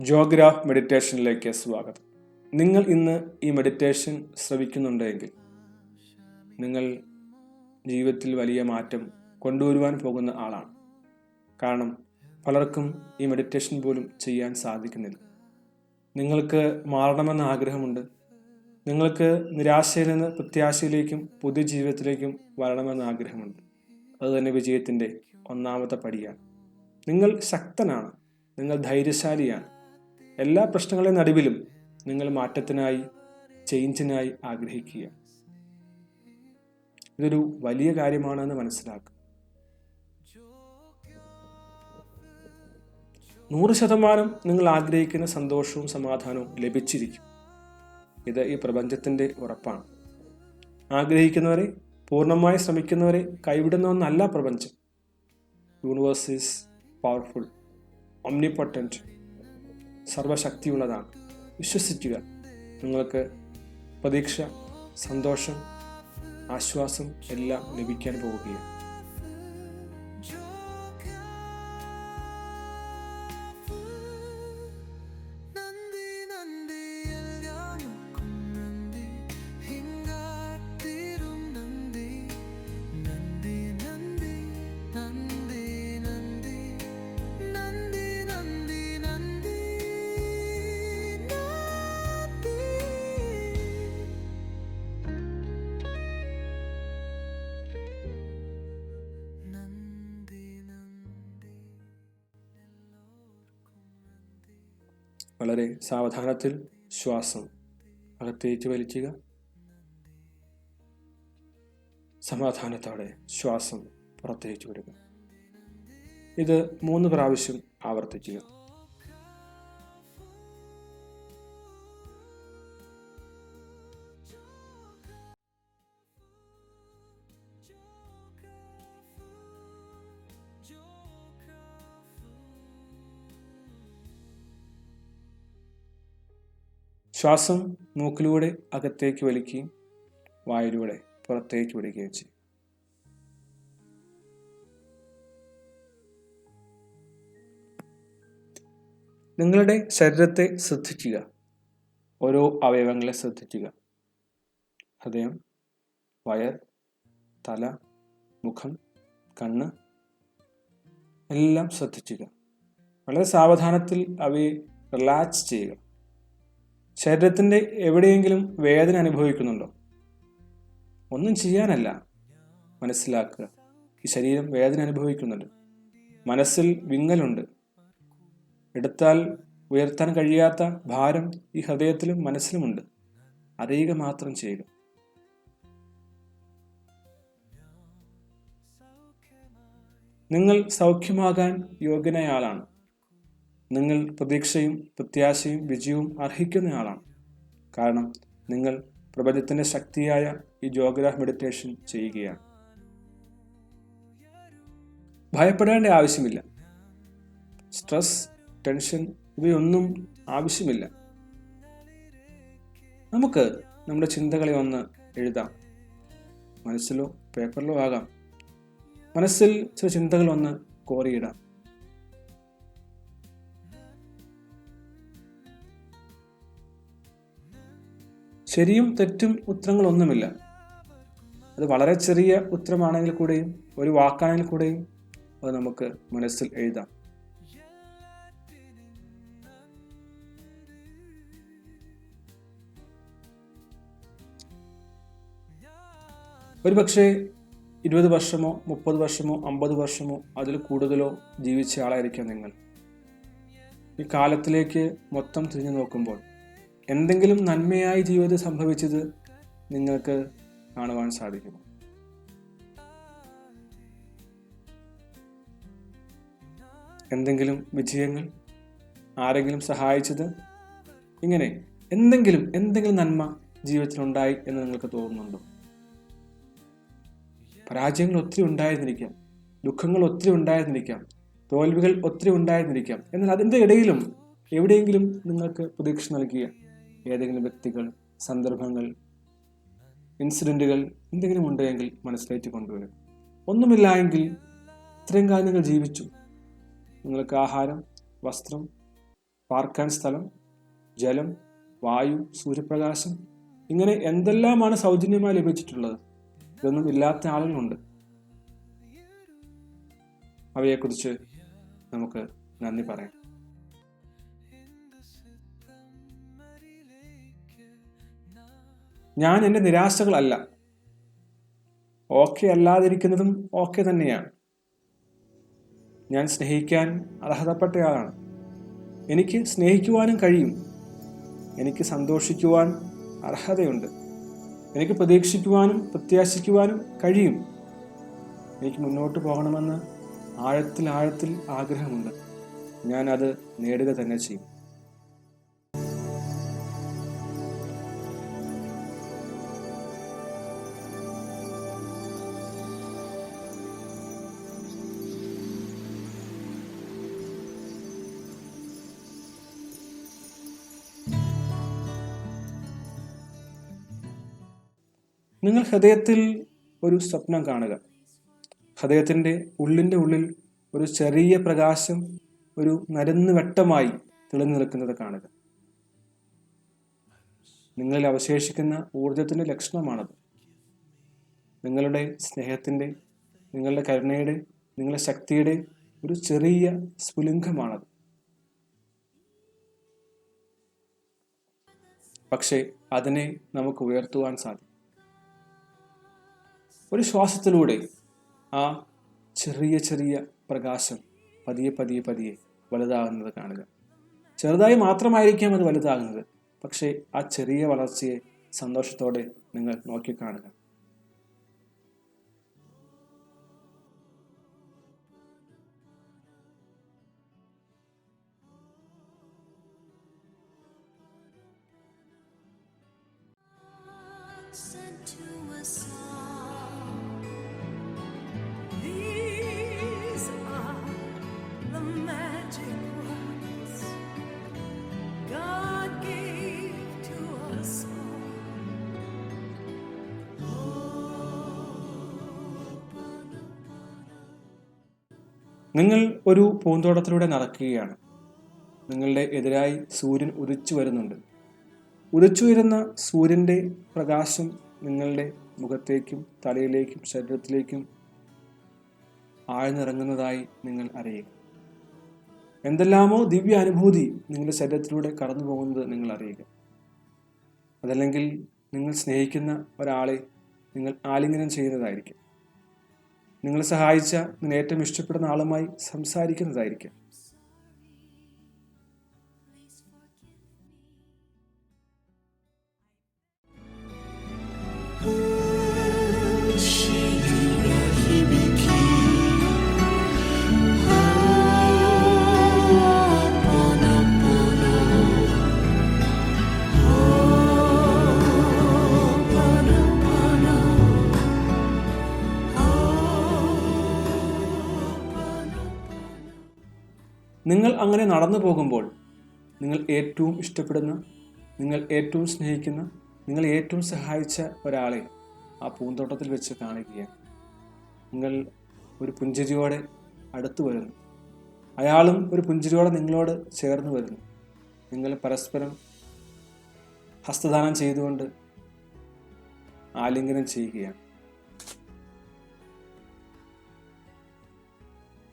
ജോഗ്രാഫ് മെഡിറ്റേഷനിലേക്ക് സ്വാഗതം. നിങ്ങൾ ഇന്ന് ഈ മെഡിറ്റേഷൻ ശ്രവിക്കുന്നുണ്ടെങ്കിൽ നിങ്ങൾ ജീവിതത്തിൽ വലിയ മാറ്റം കൊണ്ടുവരുവാൻ പോകുന്ന ആളാണ്. കാരണം പലർക്കും ഈ മെഡിറ്റേഷൻ പോലും ചെയ്യാൻ സാധിക്കുന്നില്ല. നിങ്ങൾക്ക് മാറണമെന്ന ആഗ്രഹമുണ്ട്. നിങ്ങൾക്ക് നിരാശയിൽ നിന്ന് പ്രത്യാശയിലേക്കും പുതിയ ജീവിതത്തിലേക്കും വരണമെന്ന ആഗ്രഹമുണ്ട്. അതുതന്നെ വിജയത്തിൻ്റെ ഒന്നാമത്തെ പടിയാണ്. നിങ്ങൾ ശക്തനാണ്, നിങ്ങൾ ധൈര്യശാലിയാണ്. എല്ലാ പ്രശ്നങ്ങളുടെയും നടുവിലും നിങ്ങൾ മാറ്റത്തിനായി, ചേഞ്ചിനായി ആഗ്രഹിക്കുക. ഇതൊരു വലിയ കാര്യമാണെന്ന് മനസ്സിലാക്കുക. 100% നിങ്ങൾ ആഗ്രഹിക്കുന്ന സന്തോഷവും സമാധാനവും ലഭിച്ചിരിക്കും. ഇത് ഈ പ്രപഞ്ചത്തിൻ്റെ ഉറപ്പാണ്. ആഗ്രഹിക്കുന്നവരെ, പൂർണ്ണമായി ശ്രമിക്കുന്നവരെ കൈവിടുന്ന ഒന്നല്ല പ്രപഞ്ചം. യൂണിവേഴ്സ് ഈസ് പവർഫുൾ, ഒംനിപൊട്ടൻറ്റ്, സർവശക്തിയുള്ളതാണ്. വിശ്വസിക്കുക. നിങ്ങൾക്ക് പ്രതീക്ഷ, സന്തോഷം, ആശ്വാസം എല്ലാം ലഭിക്കാൻ പോവുകയാണ്. വളരെ സാവധാനത്തിൽ ശ്വാസം അകത്തേക്ക് വലിക്കുക. സമാധാനത്തോടെ ശ്വാസം പുറത്തേക്ക് വിടുക. ഇത് 3 പ്രാവശ്യം ആവർത്തിക്കുക. ശ്വാസം മൂക്കിലൂടെ അകത്തേക്ക് വലിക്കുകയും വായിലൂടെ പുറത്തേക്ക് വിടുകയും ചെയ്യും. നിങ്ങളുടെ ശരീരത്തെ ശ്രദ്ധിക്കുക. ഓരോ അവയവങ്ങളെ ശ്രദ്ധിക്കുക. ഹൃദയം, വയർ, തല, മുഖം, കണ്ണ് എല്ലാം ശ്രദ്ധിക്കുക. വളരെ സാവധാനത്തിൽ അവയെ റിലാക്സ് ചെയ്യുക. ശരീരത്തിൻ്റെ എവിടെയെങ്കിലും വേദന അനുഭവിക്കുന്നുണ്ടോ? ഒന്നും ചെയ്യാനല്ല, മനസ്സിലാക്കുക. ഈ ശരീരം വേദന അനുഭവിക്കുന്നുണ്ട്. മനസ്സിൽ വിങ്ങലുണ്ട്. എടുത്താൽ ഉയർത്താൻ കഴിയാത്ത ഭാരം ഈ ഹൃദയത്തിലും മനസ്സിലുമുണ്ട്. അറിയുക മാത്രം ചെയ്യുക. നിങ്ങൾ സൗഖ്യമാകാൻ യോഗ്യനായ ആളാണ്. നിങ്ങൾ പ്രതീക്ഷയും പ്രത്യാശയും വിജയവും അർഹിക്കുന്നയാളാണ്. കാരണം നിങ്ങൾ പ്രപഞ്ചത്തിൻ്റെ ശക്തിയായ ഈ ജോഗ്രാഫ് മെഡിറ്റേഷൻ ചെയ്യുകയാണ്. ഭയപ്പെടേണ്ട ആവശ്യമില്ല. സ്ട്രെസ്, ടെൻഷൻ ഇവയൊന്നും ആവശ്യമില്ല. നമുക്ക് നമ്മുടെ ചിന്തകളെ ഒന്ന് എഴുതാം. മനസ്സിലോ പേപ്പറിലോ ആകാം. മനസ്സിൽ ചില ചിന്തകൾ ഒന്ന് കോറിയിടാം. ശരിയും തെറ്റും ഉത്തരങ്ങളൊന്നുമില്ല. അത് വളരെ ചെറിയ ഉത്തരമാണെങ്കിൽ കൂടെയും ഒരു വാക്കാണെങ്കിൽ കൂടെയും അത് നമുക്ക് മനസ്സിൽ എഴുതാം. ഒരുപക്ഷെ 20 വർഷമോ 30 വർഷമോ 50 വർഷമോ അതിൽ കൂടുതലോ ജീവിച്ച ആളായിരിക്കാം നിങ്ങൾ. ഈ കാലത്തിലേക്ക് മൊത്തം തിരിഞ്ഞു നോക്കുമ്പോൾ എന്തെങ്കിലും നന്മയായി ജീവിതത്തിൽ സംഭവിച്ചത് നിങ്ങൾക്ക് കാണുവാൻ സാധിക്കും. എന്തെങ്കിലും വിജയങ്ങൾ, ആരെങ്കിലും സഹായിച്ചത്, ഇങ്ങനെ എന്തെങ്കിലും നന്മ ജീവിതത്തിലുണ്ടായി എന്ന് നിങ്ങൾക്ക് തോന്നുന്നുണ്ടോ? പരാജയങ്ങൾ ഒത്തിരി ഉണ്ടായിരുന്നിരിക്കാം, ദുഃഖങ്ങൾ ഒത്തിരി ഉണ്ടായിരുന്നിരിക്കാം, തോൽവികൾ ഒത്തിരി ഉണ്ടായിരുന്നിരിക്കാം. എന്നാൽ അതിൻ്റെ ഇടയിലും എവിടെയെങ്കിലും നിങ്ങൾക്ക് പ്രതീക്ഷ നൽകിയ ഏതെങ്കിലും വ്യക്തികൾ, സന്ദർഭങ്ങൾ, ഇൻസിഡൻറ്റുകൾ എന്തെങ്കിലും ഉണ്ടെങ്കിൽ മനസ്സിലേക്ക് കൊണ്ടുവരും. ഒന്നുമില്ല എങ്കിൽ ഇത്രയും കാലം നിങ്ങൾ ജീവിച്ചു. നിങ്ങൾക്ക് ആഹാരം, വസ്ത്രം, പാർക്കാൻ സ്ഥലം, ജലം, വായു, സൂര്യപ്രകാശം, ഇങ്ങനെ എന്തെല്ലാമാണ് സൗജന്യമായി ലഭിച്ചിട്ടുള്ളത്. ഇതൊന്നും ഇല്ലാത്ത ആളുകളുണ്ട്. അവയെക്കുറിച്ച് നമുക്ക് നന്ദി പറയാം. ഞാൻ എൻ്റെ നിരാശകളല്ല. ഓക്കെ അല്ലാതിരിക്കുന്നതും ഓക്കെ തന്നെയാണ്. ഞാൻ സ്നേഹിക്കാൻ അർഹതപ്പെട്ടയാളാണ്. എനിക്ക് സ്നേഹിക്കുവാനും കഴിയും. എനിക്ക് സന്തോഷിക്കുവാൻ അർഹതയുണ്ട്. എനിക്ക് പ്രതീക്ഷിക്കുവാനും പ്രത്യാശിക്കുവാനും കഴിയും. എനിക്ക് മുന്നോട്ട് പോകണമെന്ന് ആഴത്തിൽ ആഗ്രഹമുണ്ട്. ഞാൻ അത് നേടുക തന്നെ ചെയ്യും. നിങ്ങൾ ഹൃദയത്തിൽ ഒരു സ്വപ്നം കാണുക. ഹൃദയത്തിൻ്റെ ഉള്ളിൻ്റെ ഉള്ളിൽ ഒരു ചെറിയ പ്രകാശം ഒരു നരന്ന് വെട്ടമായി തെളിഞ്ഞു നിൽക്കുന്നത് കാണുക. നിങ്ങളിൽ അവശേഷിക്കുന്ന ഊർജത്തിൻ്റെ ലക്ഷണമാണത്. നിങ്ങളുടെ സ്നേഹത്തിൻ്റെ, നിങ്ങളുടെ കരുണയുടെ, നിങ്ങളുടെ ശക്തിയുടെ ഒരു ചെറിയ സ്ഫുലിംഗമാണത്. പക്ഷേ അതിനെ നമുക്ക് ഉയർത്തുവാൻ സാധിക്കും. ഒരു ശ്വാസത്തിലൂടെ ആ ചെറിയ പ്രകാശം പതിയെ വലുതാകുന്നത് കാണുക. ചെറുതായി മാത്രമായിരിക്കാം അത് വലുതാകുന്നത്. പക്ഷേ ആ ചെറിയ വളർച്ചയെ സന്തോഷത്തോടെ നിങ്ങൾ നോക്കിക്കാണുക. നിങ്ങൾ ഒരു പൂന്തോട്ടത്തിലൂടെ നടക്കുകയാണ്. നിങ്ങളുടെ എതിരായി സൂര്യൻ ഉദിച്ചു വരുന്നുണ്ട്. ഉദിച്ചുയരുന്ന സൂര്യൻ്റെ പ്രകാശം നിങ്ങളുടെ മുഖത്തേക്കും തലയിലേക്കും ശരീരത്തിലേക്കും ആഴ്ന്നിറങ്ങുന്നതായി നിങ്ങൾ അറിയുക. എന്തെല്ലാമോ ദിവ്യ അനുഭൂതി നിങ്ങളുടെ ശരീരത്തിലൂടെ കടന്നു പോകുന്നത് നിങ്ങൾ അറിയുക. അതല്ലെങ്കിൽ നിങ്ങൾ സ്നേഹിക്കുന്ന ഒരാളെ നിങ്ങൾ ആലിംഗനം ചെയ്യുന്നതായിരിക്കും. നിങ്ങളെ സഹായിച്ച, നിങ്ങൾ ഏറ്റവും ഇഷ്ടപ്പെടുന്ന ആളുമായി സംസാരിക്കുന്നതായിരിക്കും. നിങ്ങൾ അങ്ങനെ നടന്നു പോകുമ്പോൾ നിങ്ങൾ ഏറ്റവും ഇഷ്ടപ്പെടുന്ന, നിങ്ങൾ ഏറ്റവും സ്നേഹിക്കുന്ന, നിങ്ങൾ ഏറ്റവും സഹായിച്ച ഒരാളെ ആ പൂന്തോട്ടത്തിൽ വെച്ച് കാണുകയാണ്. നിങ്ങൾ ഒരു പുഞ്ചിരിയോടെ അടുത്തു വരുന്നു. അയാളും ഒരു പുഞ്ചിരിയോടെ നിങ്ങളോട് ചേർന്ന് വരുന്നു. നിങ്ങൾ പരസ്പരം ഹസ്തദാനം ചെയ്തുകൊണ്ട് ആലിംഗനം ചെയ്യുകയാണ്.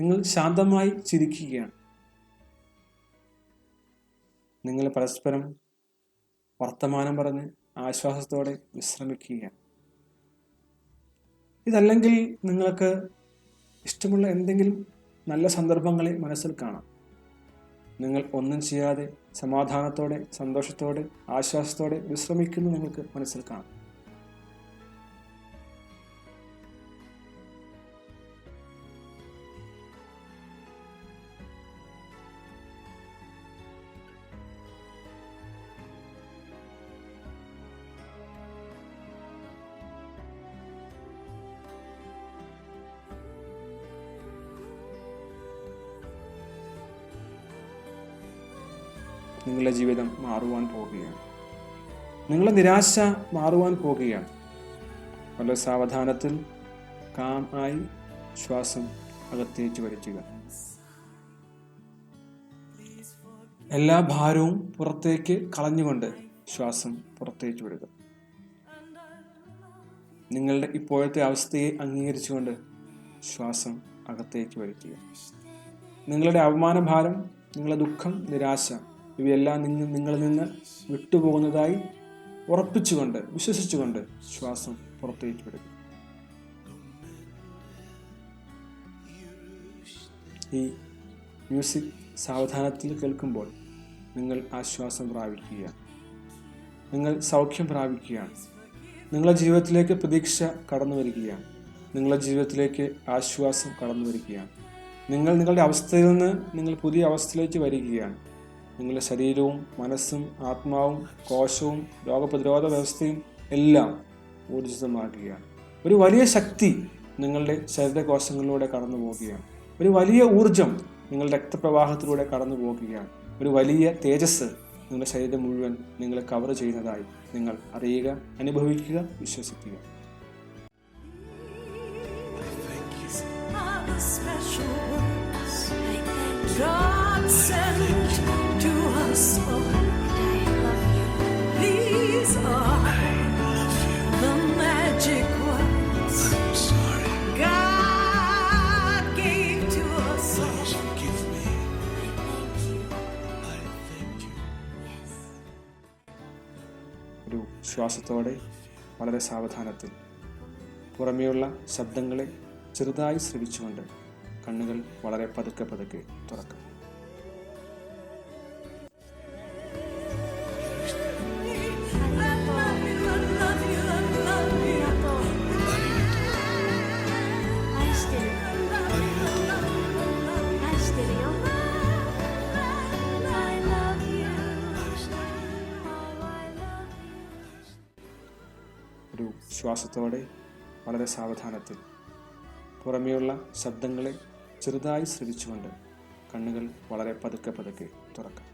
നിങ്ങൾ ശാന്തമായി ചിരിക്കുകയാണ്. നിങ്ങൾ പരസ്പരം വർത്തമാനം പറഞ്ഞ് ആശ്വാസത്തോടെ വിശ്രമിക്കുകയാണ്. ഇതല്ലെങ്കിൽ നിങ്ങൾക്ക് ഇഷ്ടമുള്ള എന്തെങ്കിലും നല്ല സന്ദർഭങ്ങളെ മനസ്സിൽ കാണാം. നിങ്ങൾ ഒന്നും ചെയ്യാതെ സമാധാനത്തോടെ, സന്തോഷത്തോടെ, ആശ്വാസത്തോടെ വിശ്രമിക്കുന്നു നിങ്ങൾക്ക് മനസ്സിൽ കാണാം. നിങ്ങളുടെ ജീവിതം മാറുവാൻ പോവുകയാണ്. നിങ്ങളുടെ നിരാശ മാറുവാൻ പോവുകയാണ്. വളരെ സാവധാനത്തിൽ കാം ആയി ശ്വാസം അകത്തേക്ക് വലിക്കുക. എല്ലാ ഭാരവും പുറത്തേക്ക് കളഞ്ഞുകൊണ്ട് ശ്വാസം പുറത്തേക്ക് വിടുക. നിങ്ങളുടെ ഇപ്പോഴത്തെ അവസ്ഥയെ അംഗീകരിച്ചുകൊണ്ട് ശ്വാസം അകത്തേക്ക് വലിക്കുക. നിങ്ങളുടെ അപമാനഭാരം, നിങ്ങളുടെ ദുഃഖം, നിരാശ ഇവയെല്ലാം നിങ്ങളിൽ നിന്ന് വിട്ടുപോകുന്നതായി ഉറപ്പിച്ചുകൊണ്ട്, വിശ്വസിച്ചുകൊണ്ട് ശ്വാസം പുറത്തേക്ക് വിടുക. ഈ മ്യൂസിക് സാവധാനത്തിൽ കേൾക്കുമ്പോൾ നിങ്ങൾ ആശ്വാസം പ്രാപിക്കുകയാണ്. നിങ്ങൾ സൗഖ്യം പ്രാപിക്കുകയാണ്. നിങ്ങളുടെ ജീവിതത്തിലേക്ക് പ്രതീക്ഷ കടന്നു വരികയാണ്. നിങ്ങളുടെ ജീവിതത്തിലേക്ക് ആശ്വാസം കടന്നു വരികയാണ്. നിങ്ങളുടെ അവസ്ഥയിൽ നിന്ന് നിങ്ങൾ പുതിയ അവസ്ഥയിലേക്ക് വരികയാണ്. നിങ്ങളുടെ ശരീരവും മനസ്സും ആത്മാവും കോശവും രോഗപ്രതിരോധ വ്യവസ്ഥയും എല്ലാം ഊർജിതമാക്കുകയാണ്. ഒരു വലിയ ശക്തി നിങ്ങളുടെ ശരീരകോശങ്ങളിലൂടെ കടന്നു പോവുകയാണ്. ഒരു വലിയ ഊർജം നിങ്ങളുടെ രക്തപ്രവാഹത്തിലൂടെ കടന്നു പോകുകയാണ്. ഒരു വലിയ തേജസ് നിങ്ങളുടെ ശരീരം മുഴുവൻ നിങ്ങളെ കവർ ചെയ്യുന്നതായി നിങ്ങൾ അറിയുക, അനുഭവിക്കുക, വിശ്വസിക്കുക. ഒരു ശ്വാസത്തോടെ വളരെ സാവധാനത്തിൽ പുറമേയുള്ള ശബ്ദങ്ങളെ ചെറുതായി ശ്രവിച്ചുകൊണ്ട് കണ്ണുകൾ വളരെ പതുക്കെ പതുക്കെ തുറക്കും. ഒരു ശ്വാസത്തോടെ വളരെ സാവധാനത്തിൽ പുറമേയുള്ള ശബ്ദങ്ങളെ ചെറുതായി ശ്രവിച്ചുകൊണ്ട് കണ്ണുകൾ വളരെ പതുക്കെ പതുക്കെ തുറക്കാം.